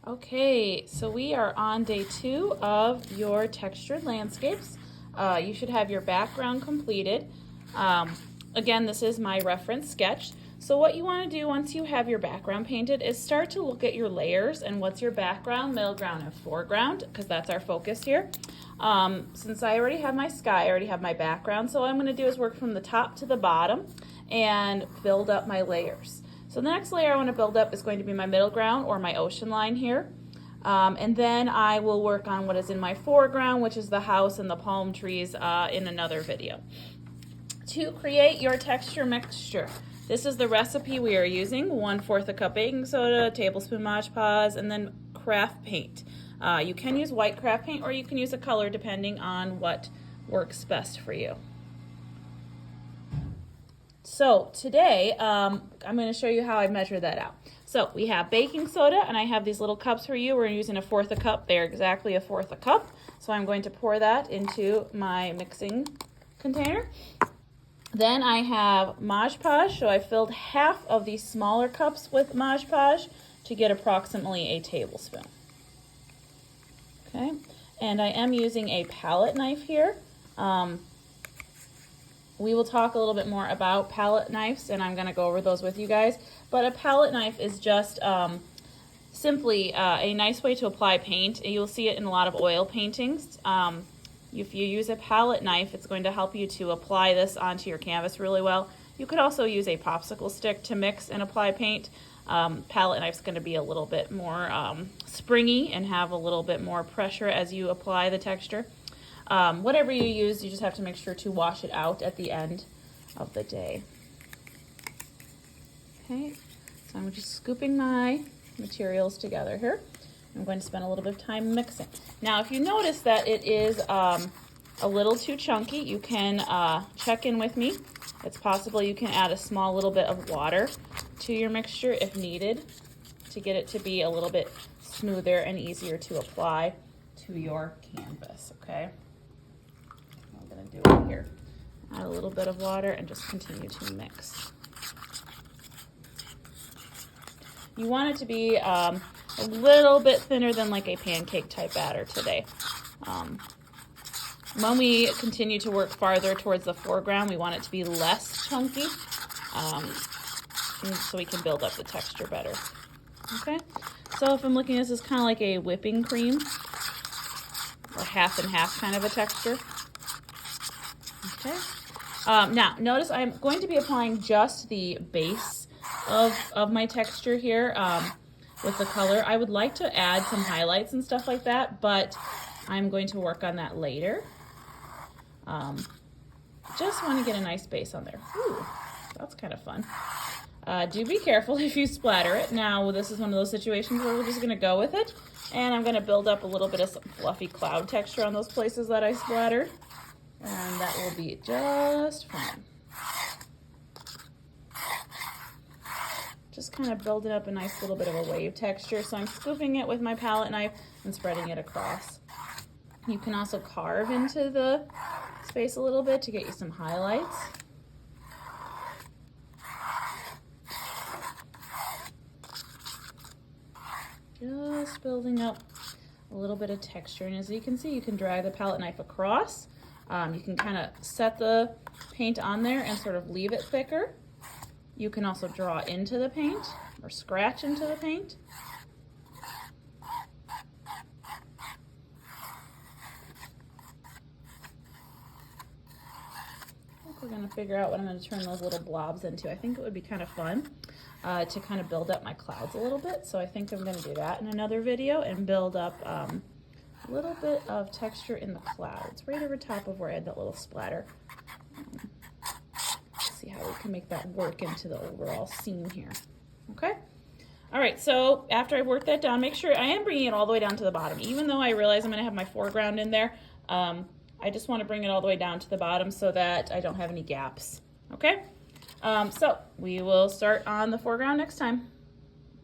Okay, so we are on day 2 of your textured landscapes. You should have your background completed. Again, this is my reference sketch. So what you want to do once you have your background painted is start to look at your layers and what's your background, middle ground, and foreground, because that's our focus here. Since I already have my sky, I already have my background, so what I'm going to do is work from the top to the bottom and build up my layers. So the next layer I want to build up is going to be my middle ground or my ocean line here. And then I will work on what is in my foreground, which is the house and the palm trees in another video. To create your texture mixture, this is the recipe we are using: 1/4 a cup baking soda, tablespoon Mod Podge, and then craft paint. You can use white craft paint or you can use a color depending on what works best for you. So today, I'm going to show you how I measure that out. So we have baking soda, and I have these little cups for you. We're using 1/4 a cup. They're exactly 1/4 a cup. So I'm going to pour that into my mixing container. Then I have Mod Podge, so I filled half of these smaller cups with Mod Podge to get approximately a tablespoon. Okay, and I am using a palette knife here. We will talk a little bit more about palette knives, and I'm going to go over those with you guys. But a palette knife is just simply a nice way to apply paint. You'll see it in a lot of oil paintings. If you use a palette knife, it's going to help you to apply this onto your canvas really well. You could also use a popsicle stick to mix and apply paint. Palette knife's going to be a little bit more springy and have a little bit more pressure as you apply the texture. Whatever you use, you just have to make sure to wash it out at the end of the day. Okay, so I'm just scooping my materials together here. I'm going to spend a little bit of time mixing. Now, if you notice that it is a little too chunky, you can check in with me. It's possible you can add a small little bit of water to your mixture if needed to get it to be a little bit smoother and easier to apply to your canvas, okay? I'm going to do it here. Add a little bit of water and just continue to mix. You want it to be a little bit thinner than like a pancake type batter today. When we continue to work farther towards the foreground, we want it to be less chunky so we can build up the texture better. Okay, so if I'm looking at this as kind of like a whipping cream or half and half kind of a texture. Okay, now notice I'm going to be applying just the base of my texture here with the color. I would like to add some highlights and stuff like that, but I'm going to work on that later. Just want to get a nice base on there. Ooh, that's kind of fun. Do be careful if you splatter it. Now, this is one of those situations where we're just going to go with it, and I'm going to build up a little bit of some fluffy cloud texture on those places that I splattered, and that will be just fine. Just kind of building up a nice little bit of a wave texture. So I'm scooping it with my palette knife and spreading it across. You can also carve into the space a little bit to get you some highlights. Just building up a little bit of texture. And as you can see, you can drag the palette knife across. You can kind of set the paint on there and sort of leave it thicker. You can also draw into the paint or scratch into the paint. I think we're going to figure out what I'm going to turn those little blobs into. I think it would be kind of fun to kind of build up my clouds a little bit. So I think I'm going to do that in another video and build up a little bit of texture in the clouds right over top of where I had that little splatter. See how we can make that work into the overall scene here. Okay? All right, so after I've worked that down, make sure I am bringing it all the way down to the bottom. Even though I realize I'm going to have my foreground in there, I just want to bring it all the way down to the bottom so that I don't have any gaps. Okay? So we will start on the foreground next time.